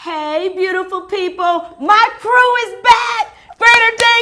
Hey, beautiful people, my crew is back. Greater Day.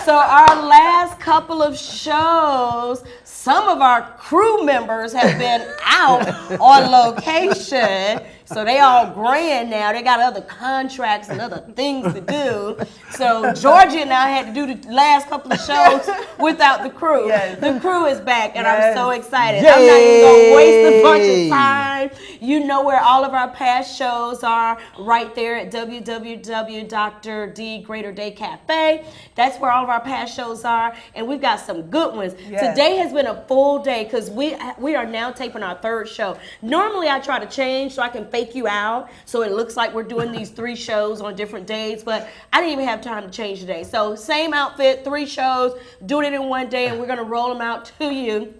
So our last couple of shows, some of our crew members have been out on location. So they all grand now. They got other contracts and other things to do. So Jorgie and I had to do the last couple of shows without the crew. Yes. The crew is back, and Yes. I'm so excited. Yay. I'm not even going to waste a bunch of time. You know where all of our past shows are, right there at www.drdgreaterdaycafe. That's where all of our past shows are, and we've got some good ones. Yes. Today has been a full day because we are now taping our third show. Normally I try to change so I can fake you out so it looks like we're doing these 3 shows on different days, but I didn't even have time to change today. So same outfit, 3 shows, doing it in one day, and we're going to roll them out to you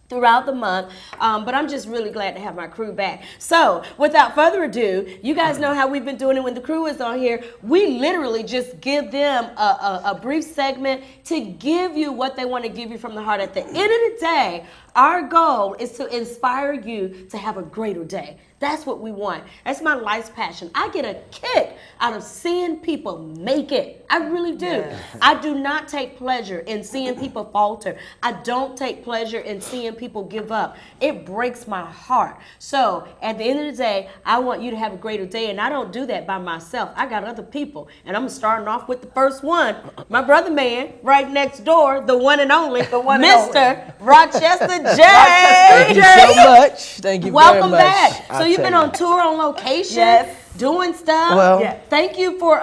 throughout the month, but I'm just really glad to have my crew back. So without further ado, you guys know how we've been doing it when the crew is on here. We literally just give them a brief segment to give you what they want to give you from the heart. At the end of the day, our goal is to inspire you to have a greater day. That's what we want. That's my life's passion. I get a kick out of seeing people make it. I really do. Yes. I do not take pleasure in seeing people falter. I don't take pleasure in seeing people give up. It breaks my heart. So at the end of the day, I want you to have a greater day, and I don't do that by myself. I got other people, and I'm starting off with the first one. My brother man, right next door, the one and only, Mr. Rochester J. Thank you so much. Thank you Welcome very much. back. So I'll you've been tell on tour, on location, Yes. doing stuff. Well, Yes. Thank you for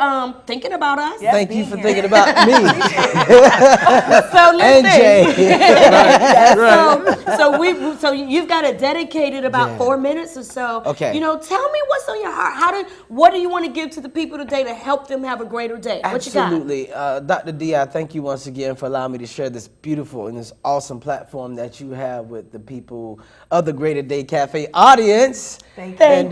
thinking about us. Yes. thank you being for here. thinking about me So listen. and Jay. So you've got it dedicated about Yeah. 4 minutes or so. Okay. You know, tell me what's on your heart. What do you want to give to the people today to help them have a greater day? What you got? Absolutely. Dr. D, I thank you once again for allowing me to share this beautiful and this awesome platform that you have with the people of the Greater Day Cafe audience. Thank you. And,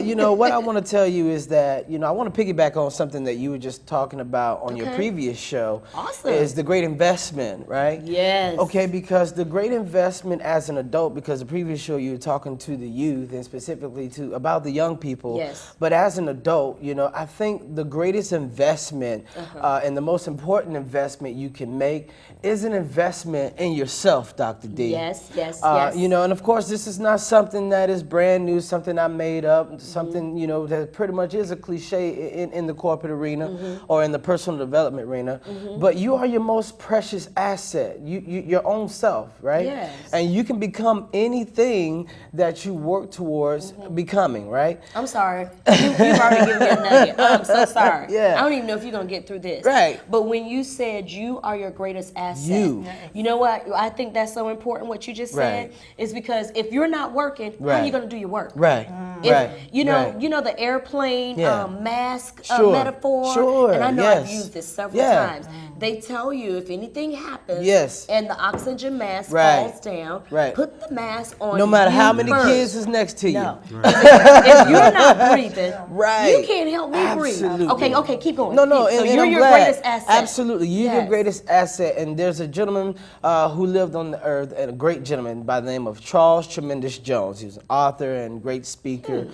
you know, what I want to tell you is that, you know, I want to piggyback on something that you were just talking about on your Okay. previous show. Awesome. Is the great investment, right? Yes. Okay, because the great investment as an adult, because the previous show you were talking to the youth and specifically about the young people. Yes. But as an adult, you know, I think the greatest investment and the most important investment you can make is an investment in yourself, Dr. D. Yes, yes, yes. yes. You know, and of course, this is not something that is brand new, something I made up, something, you know, that pretty much is a cliche in the corporate arena or in the personal development arena. But you are your most precious asset, your own self, right? Yes. And you can become anything that you work towards becoming, right? I'm sorry. You've already given me a nugget. I'm so sorry. Yeah. I don't even know if you're going to get through this. Right. But when you said you are your greatest asset, you know what? I think that's so important what you just said Right. is because if you're not working, how are Right. you going to do your work? Right. If, Right. you know, Right. you know the airplane Yeah. Mask Sure. metaphor, Sure. and I know I've Yes. used this several Yeah. times. They tell you if anything happens, Yes. and the oxygen mask Right. falls down, Right. put the mask on. No matter you how many first. kids is next to you. No. If you're not breathing, Right. you can't help me breathe. Okay, keep going. No, So and you're I'm your glad. greatest asset. Absolutely, you're your Yes. greatest asset. And there's a gentleman who lived on the earth, and a great gentleman by the name of Charles Tremendous Jones. He was an author and great speaker.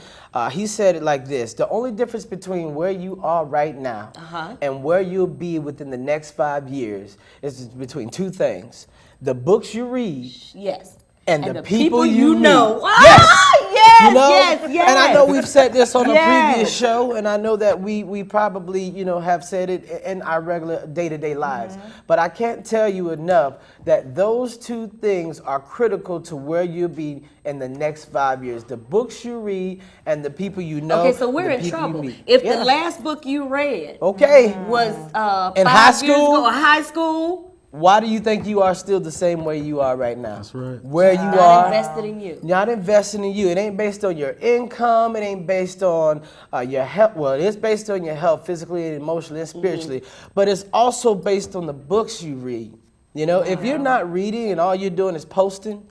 He said it like this: the only difference between where you are right now and where you'll be within the next 5 years is between 2 things: the books you read Yes. and the people you know. meet. Ah, yes, You know? yes. And I know we've said this on a Yes. previous show, and I know that we probably, you know, have said it in our regular day-to-day lives. But I can't tell you enough that those 2 things are critical to where you'll be in the next 5 years: the books you read and the people you know. Okay, so we're the in people you trouble. meet. If Yeah. the last book you read Okay. was In 5 high years school? ago, or high school, Why do you think you are still the same way you are right now? That's right. Where you not are. invested in you. Not investing in you. It ain't based on your income. It ain't based on your health. Well, it is based on your health, physically and emotionally and spiritually. But it's also based on the books you read. You know, if you're not reading and all you're doing is posting,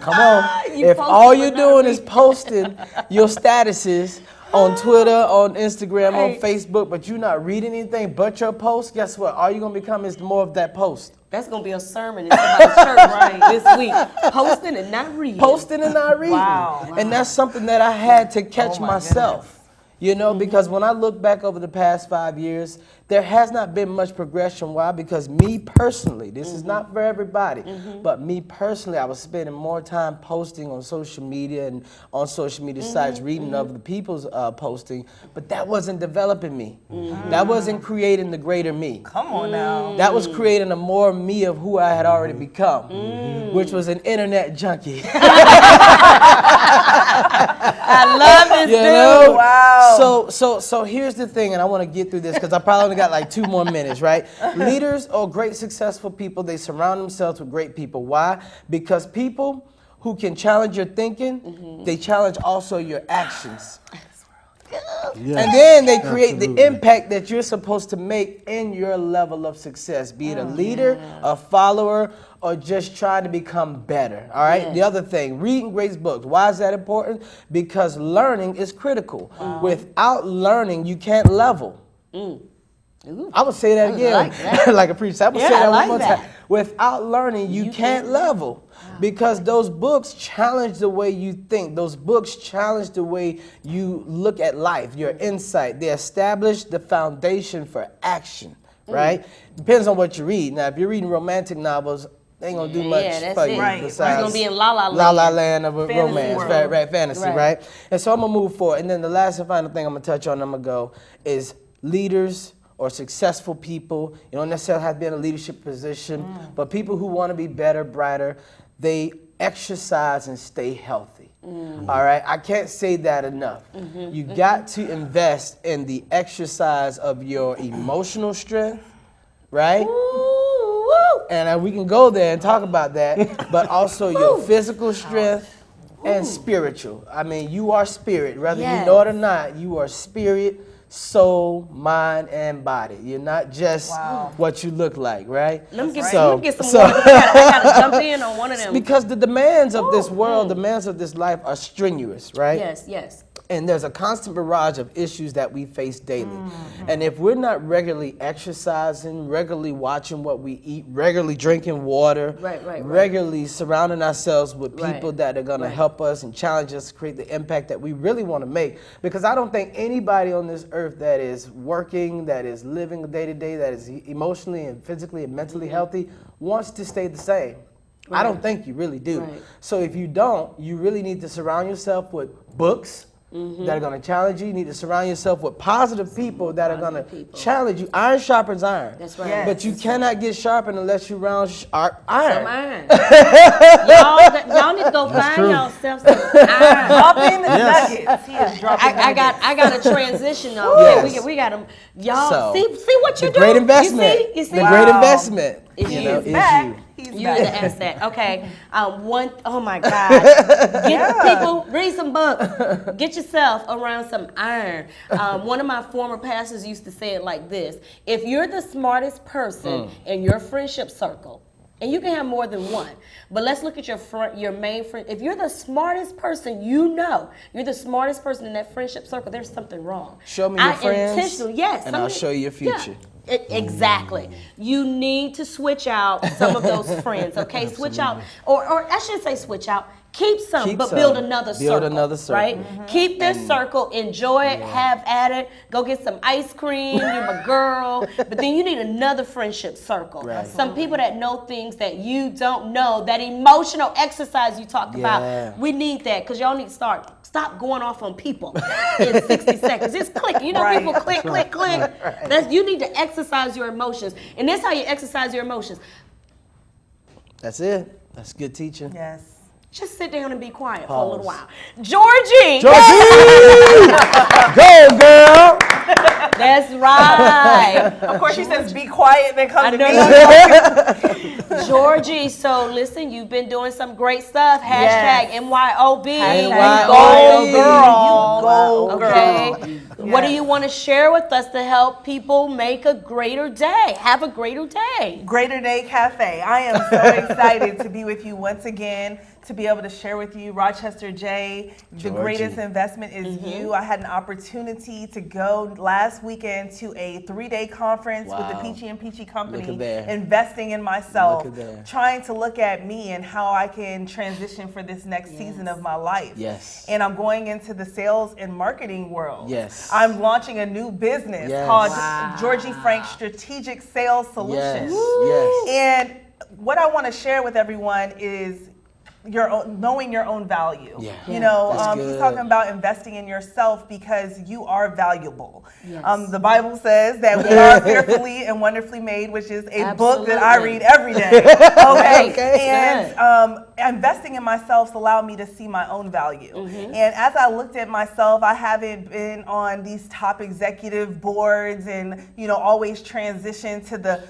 come on. You If posting all but you're not doing is reading. posting your statuses on Twitter, on Instagram, on Right. Facebook, but you're not reading anything but your post, guess what? All you're going to become is more of that post. That's gonna be a sermon in somebody's church this week. Posting and not reading. Posting and not reading. Wow. And that's something that I had to catch my myself. You know, because when I look back over the past 5 years, there has not been much progression. Why? Because me personally, this is not for everybody, but me personally, I was spending more time posting on social media and on social media sites, reading other people's posting, but that wasn't developing me. That wasn't creating the greater me. Come on now. That was creating a more me of who I had already become, which was an internet junkie. I love this You dude. know? Wow. So here's the thing, and I want to get through this because I probably only got like 2 more minutes, right? Leaders or great successful people, they surround themselves with great people. Why? Because people who can challenge your thinking, they challenge also your actions. And then they create the impact that you're supposed to make in your level of success, be it a leader, a follower, or just trying to become better. All right. The other thing, reading great books. Why is that important? Because learning is critical. Without learning, you can't level. I would say that again, like that. like a preacher. I would say Yeah, I that like one more that. time. Without learning, you can't level. Because those books challenge the way you think. Those books challenge the way you look at life, your insight. They establish the foundation for action, right? Depends on what you read. Now, if you're reading romantic novels, they ain't gonna do much that's for it. you. Right. Besides You're gonna be in La La Land. La La Land of a Fantasy romance, world. right, fantasy, Right. right? And so I'm gonna move forward. And then the last and final thing I'm gonna touch on, I'm gonna go, is leaders or successful people. You don't necessarily have to be in a leadership position, but people who want to be better, brighter, they exercise and stay healthy. All right, I can't say that enough. You got to invest in the exercise of your emotional strength, right? And we can go there and talk about that, but also your physical strength and spiritual. I mean, you are spirit, whether you know it or not. You are spirit, soul, mind, and body. You're not just what you look like, right? Let me get So- some water. I gotta jump in on one of them. Because the demands of this world, demands of this life are strenuous, right? Yes. And there's a constant barrage of issues that we face daily. And if we're not regularly exercising, regularly watching what we eat, regularly drinking water, Right. regularly surrounding ourselves with people Right. that are going to help us and challenge us to create the impact that we really want to make. Because I don't think anybody on this earth that is working, that is living day to day, that is emotionally and physically and mentally healthy wants to stay the same. I don't think you really do. Right. So if you don't, you really need to surround yourself with books that are going to challenge you. You need to surround yourself with positive people that are going to challenge you. Iron sharpens iron. That's right. Yes. But you cannot get sharpened unless you round iron. Some iron. y'all need to go find yourself some iron. Dropping nuggets. He is dropping I nuggets. got a transition though. Yes. We got them. Y'all So, see what you're The great doing. investment. You see? The great investment. It's you you. know, He's is back. you. He's You're back. the asset. Okay. Oh my God. People, read some books. Get yourself around some iron. One of my former pastors used to say it like this: if you're the smartest person in your friendship circle, and you can have more than one, but let's look at your main friend. If you're the smartest person, you're the smartest person in that friendship circle, there's something wrong. Show me your friends, intentionally, yes, and I'll show you your future. Yeah. Exactly. You need to switch out some of those friends, okay? Switch out, or I shouldn't say switch out. Keep some, Keep but some. build another circle. Build another circle. Right? Keep this circle, enjoy it, have at it. Go get some ice cream, you're my girl. But then you need another friendship circle. Right. Some people that know things that you don't know, that emotional exercise you talked about. We need that, because y'all need to stop going off on people in 60 seconds. Just click. You know, Right. people click. You need to exercise your emotions. And this is how you exercise your emotions. That's it. That's good teaching. Yes. Just sit down and be quiet for a Pause. little while. Georgie! Go, girl! That's right. Of course, she says, be quiet, then come to me. Georgie, so listen, you've been doing some great stuff. Yes. Hashtag MYOB. MYOB. Go, girl. Go, girl. Okay. What do you want to share with us to help people make a greater day? Have a greater day. Greater Day Cafe. I am so excited to be with you once again to be able to share with you. Rochester J, the greatest investment is you. I had an opportunity to go last weekend to a 3-day conference with the Peachy and Peachy Company, investing in myself, trying to look at me and how I can transition for this next season of my life. Yes. And I'm going into the sales and marketing world. Yes. I'm launching a new business called Jorgie Franks Strategic Sales Solutions. Yes. And what I want to share with everyone is knowing your own value. Yeah. You know, he's talking about investing in yourself because you are valuable. The Bible says that we are fearfully and wonderfully made, which is a book that I read every day. And investing in myself allowed me to see my own value. And as I looked at myself, I haven't been on these top executive boards and, you know, always transition to the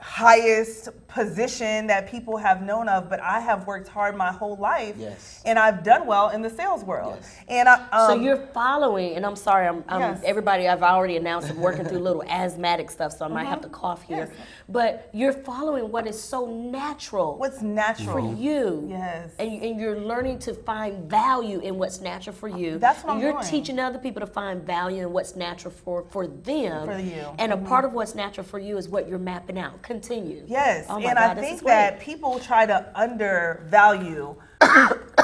highest position that people have known of, but I have worked hard my whole life, and I've done well in the sales world. And so you're following, and I'm sorry, everybody, I've already announced I'm working through little asthmatic stuff, so I might have to cough here. But you're following what is so natural. What's natural for you. Yes. And you're learning to find value in what's natural for you. That's what I'm doing. You're teaching other people to find value in what's natural for them. For you. And a part of what's natural for you is what you're mapping out. Continue. Yes. Oh and God, I think that people try to undervalue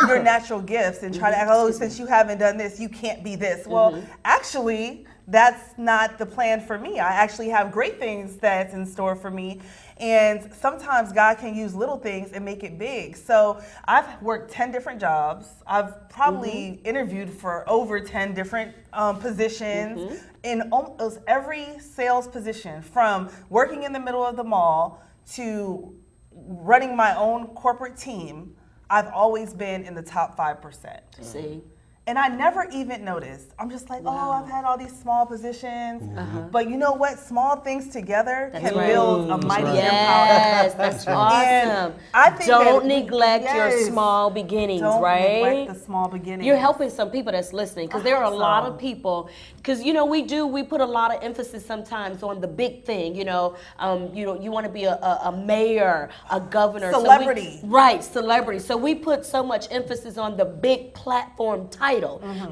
your natural gifts and try to act, oh, since you haven't done this, you can't be this. Well, actually, that's not the plan for me. I actually have great things that's in store for me. And sometimes God can use little things and make it big. So I've worked 10 different jobs. I've probably interviewed for over 10 different positions in almost every sales position, from working in the middle of the mall to running my own corporate team. I've always been in the top 5%. See? And I never even noticed. I'm just like, oh, I've had all these small positions. But you know what? Small things together can build a mighty empire. Yes, that's awesome. I think don't neglect your small beginnings, don't right? neglect the small beginnings. You're helping some people that's listening, because there are a lot of people, because you know we put a lot of emphasis sometimes on the big thing. You want to be a mayor, a governor, celebrity, celebrity. So we put so much emphasis on the big platform title.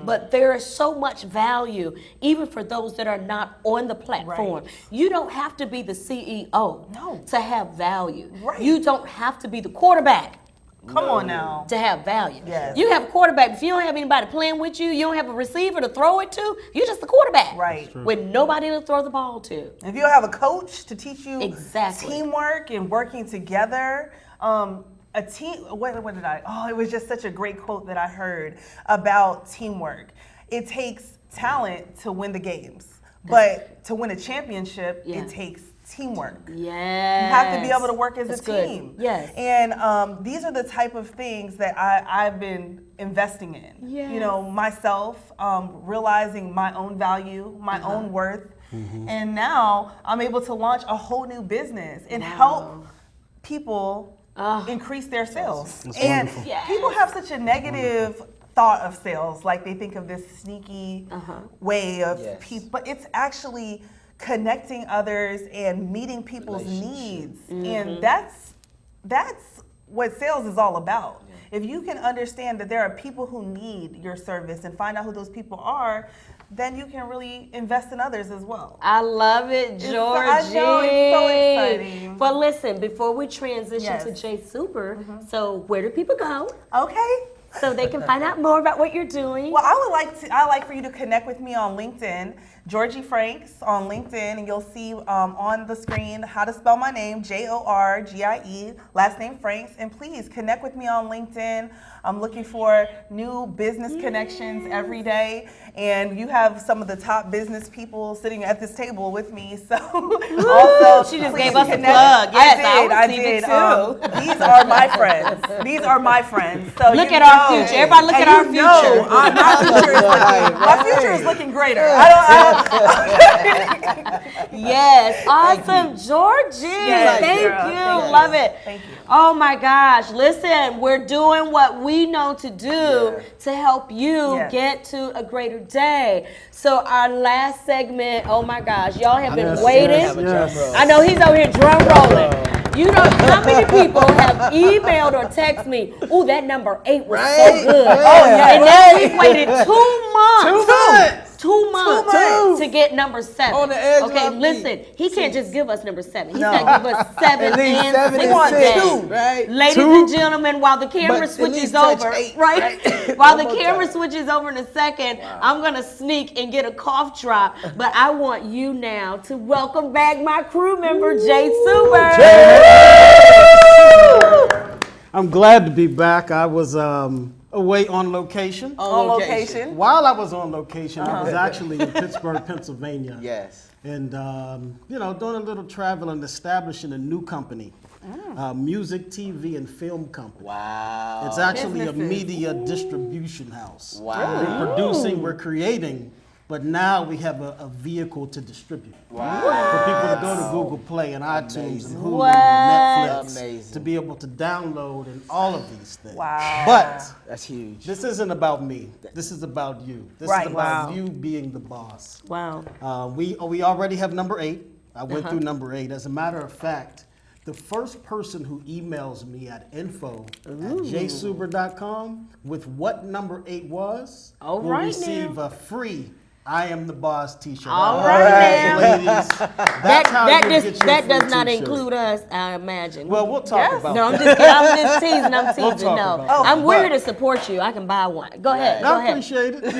But there is so much value even for those that are not on the platform. You don't have to be the CEO to have value. You don't have to be the quarterback. Come on now. To have value. Yes. You have a quarterback. If you don't have anybody playing with you, you don't have a receiver to throw it to, you're just the quarterback. Right. With nobody to throw the ball to. If you don't have a coach to teach you exactly teamwork and working together, a team, what did I, it was just such a great quote that I heard about teamwork. It takes talent to win the games, but to win a championship, it takes teamwork. Yes. You have to be able to work as a team. Yes. And these are the type of things that I've been investing in. Yes. You know, myself, realizing my own value, my own worth. And now I'm able to launch a whole new business and help people increase their sales. And people have such a negative thought of sales, like they think of this sneaky way of people, but it's actually connecting others and meeting people's needs. And that's what sales is all about. If you can understand that there are people who need your service and find out who those people are, then you can really invest in others as well. I love it, Jorgie. I know, it's so exciting. Well, listen, before we transition to J Super, so where do people go? Okay. So they can find out more about what you're doing. Well, I like for you to connect with me on LinkedIn, Jorgie Franks on LinkedIn, and you'll see on the screen how to spell my name, Jorgie, last name Franks, and please connect with me on LinkedIn. I'm looking for new business connections every day, and you have some of the top business people sitting at this table with me. So also, she just gave us a plug. Yes, I did too. These are my friends. These are my friends. So look at our future. Everybody, look at our future. My future is looking greater. Yes, awesome, Jorgie. Yes, thank you. Love it. Thank you. Oh my gosh, listen, we're doing what we know to do to help you get to a greater day. So our last segment, oh my gosh, y'all have been waiting. I know he's over here drum rolling. You know How many people have emailed or texted me, ooh, that number 8 was so Right? good. Oh, yeah. And now we've waited 2 months. 2 months. 2 months months. to get number 7. On the edge of okay, our listen, feet. he can't just give us number 7. He's No. got to give us 7 At least and 7 6 and today. 6, right? Ladies 2. and gentlemen, while the camera But at switches least touch over, 8, right? right? While One the more camera time. switches over in a second, I'm gonna sneak and get a cough drop. But I want you now to welcome back my crew member, Jay Suber. I'm glad to be back. I was away on location. On location. While I was on location, I was actually in Pittsburgh, Pennsylvania. Yes. And, doing a little travel and establishing a new company, music, TV, and film company. Wow. It's actually a Businesses. media distribution house. Wow. We're producing, we're creating, but now we have a vehicle to distribute. Wow. For people to go to Google Play and iTunes Amazing. and Hulu What? and Netflix Amazing. to be able to download and all of these things. Wow. But That's huge. this isn't about me. This is about you. This Right. is about Wow. you being the boss. Wow. We already have number 8. I went through number 8. As a matter of fact, the first person who emails me at info@jsuber.com with what number 8 was All will right receive now. a free I Am the Boss t-shirt. All right now. Ladies, that's how you get your That free does not t-shirt. include us, I imagine. Well, we'll talk Yes. about no, I'm that. just kidding. I'm just teasing. I'm teasing. talk No, about that. I'm here But- to support you. I can buy one. Go ahead. Go I ahead. appreciate it.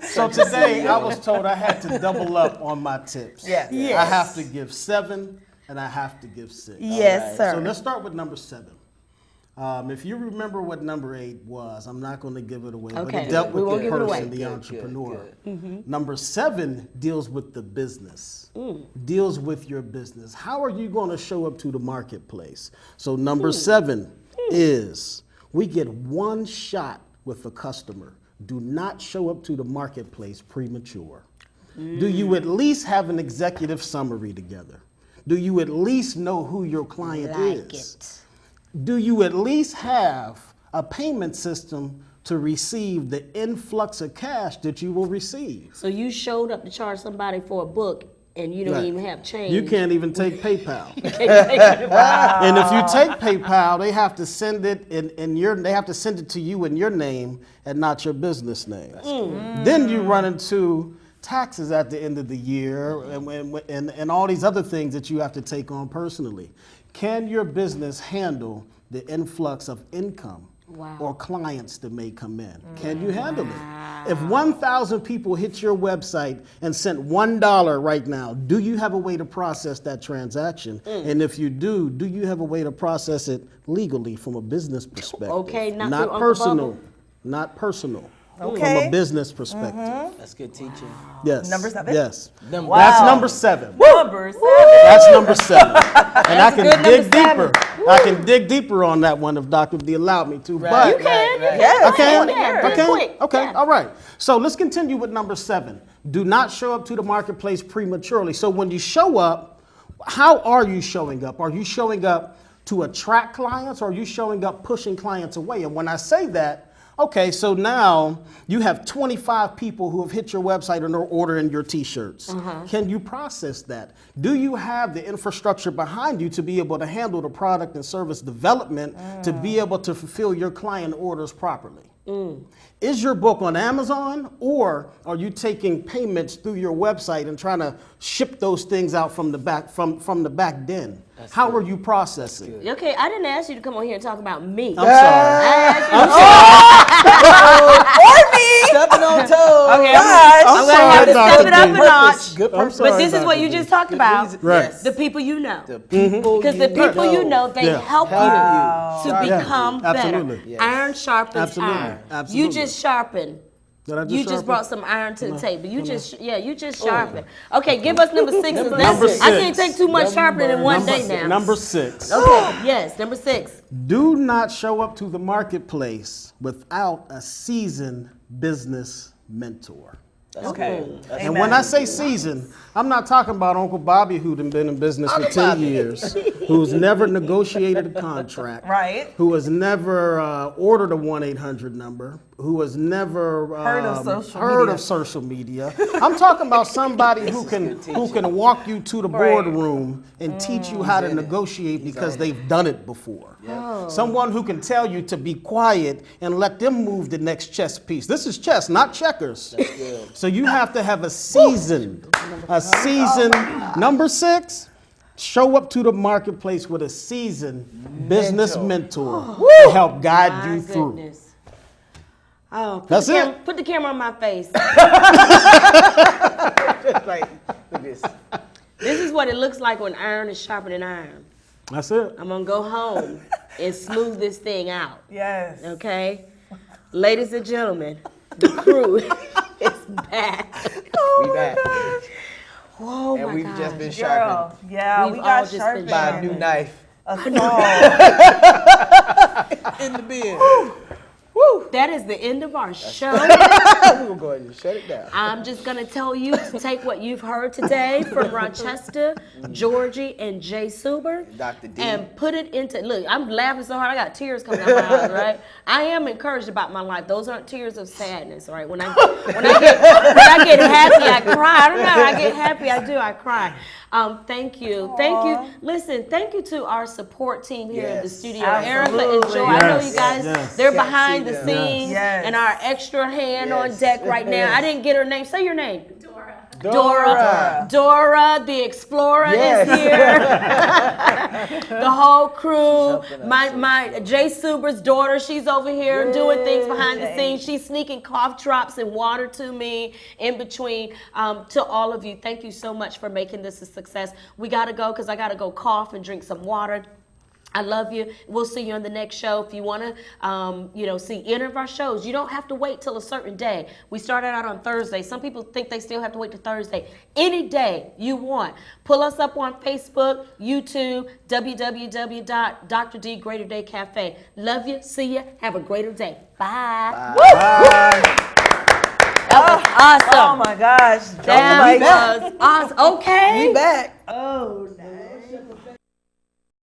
So today I was told I had to double up on my tips. Yes. I have to give 7 and I have to give 6. Yes, sir. So let's start with number 7. If you remember what number 8 was, I'm not going to give it away, but Okay. it dealt We with won't the give it person, away. the Good, entrepreneur. good, Number 7 deals with the business, deals with your business. How are you going to show up to the marketplace? So number 7 is we get one shot with a customer. Do not show up to the marketplace premature. Do you at least have an executive summary together? Do you at least know who your client Like is? it. Do you at least have a payment system to receive the influx of cash that you will receive? So you showed up to charge somebody for a book and you don't Right. even have change. You can't even take PayPal. Wow. And if you take PayPal, they have to send it they have to send it to you in your name and not your business name. Then you run into taxes at the end of the year and all these other things that you have to take on personally. Can your business handle the influx of income Wow. or clients that may come in? Can you handle it? If 1,000 people hit your website and sent $1 right now, do you have a way to process that transaction? And if you do you have a way to process it legally from a business perspective? Okay, not through not Uncle personal, Bubba? not personal. From Okay. a business perspective. That's good teaching. Yes. Number 7? Yes. Number That's Wow. number 7. Number 7. That's number 7. And I can good dig number 7. deeper. I can dig deeper on that one if Dr. D allowed me to. Right, But You can. right. You Yes. can. Okay. Go ahead. Okay. Quick. Okay. Yeah. All right. So let's continue with number 7. Do not show up to the marketplace prematurely. So when you show up, how are you showing up? Are you showing up to attract clients, or are you showing up pushing clients away? And when I say that, okay, so now you have 25 people who have hit your website and are ordering your t-shirts. Can you process that? Do you have the infrastructure behind you to be able to handle the product and service development to be able to fulfill your client orders properly? Is your book on Amazon, or are you taking payments through your website and trying to ship those things out from the back from the back den? How are you processing? Okay, I didn't ask you to come on here and talk about me. I'm sorry. I asked you Or me. Stepping on toes. Okay, Gosh. I'm gonna have to sorry, step it up Dr. a D. notch. Good I'm purpose. sorry, But this is what Dr. you D. just talked about. Right. Yes. The people you know. The people Because the people you know, they Yeah. help Help you you. to Yeah. become Absolutely. better. Yes. Iron sharpens Absolutely. iron. Absolutely. You just sharpened. Did I You just sharpen? brought some iron to the table. You just sharpened. Okay, give us number 6. Number I six. can't take too much sharpening in one day now. Number 6. Okay, yes, number 6. Do not show up to the marketplace without a seasoned business mentor. Okay. And when I say seasoned, I'm not talking about Uncle Bobby who done been in business for 10 years, who's never negotiated a contract, Right. who has never ordered a 1-800 number, who has never Heard of social heard media. of social media. I'm talking about somebody who can walk you to the boardroom and teach you how to negotiate because they've done it before. Someone who can tell you to be quiet and let them move the next chess piece. This is chess, not checkers. So you have to have a seasoned. Number 6, show up to the marketplace with a seasoned business mentor to help guide you through. Goodness. Oh, That's it. Put the camera on my face. Just like this. This is what it looks like when iron is sharpening iron. That's it. I'm gonna go home and smooth this thing out. Yes. Okay? Ladies and gentlemen, the crew is back. We back. Oh And my we've gosh. just been Girl, sharpened yeah, We've we all got just been sharpened by a new knife in in the bin. That is the end of our show. We're going to go ahead and shut it down. I'm just going to tell you to take what you've heard today from Rochester, Jorgie, and J. Suber, Dr. D. and put it into, look, I'm laughing so hard, I got tears coming out my eyes, right? I am encouraged about my life. Those aren't tears of sadness, right? When I get happy, I cry. I don't know, I get happy, I cry. Thank you. Thank you. Listen, thank you to our support team here in the studio. Absolutely. Erica and Joe, I know you guys, Yes. they're Can't behind see the them. scenes Yes. and our extra hand on Yes. deck right now. I didn't get her name. Say your name. Dora. Dora, the explorer Yes. is here. The whole crew. My Jay Suber's daughter, she's over here doing things behind the scenes. She's sneaking cough drops and water to me in between. To all of you, thank you so much for making this a success. We gotta go because I gotta go cough and drink some water. I love you. We'll see you on the next show. If you want to, see any of our shows, you don't have to wait till a certain day. We started out on Thursday. Some people think they still have to wait to Thursday. Any day you want. Pull us up on Facebook, YouTube, www.Dr. D Greater Day Cafe. Love you. See you. Have a greater day. Bye. Woo! That was awesome. Oh my gosh. That was awesome. Okay. We back. Oh, nice.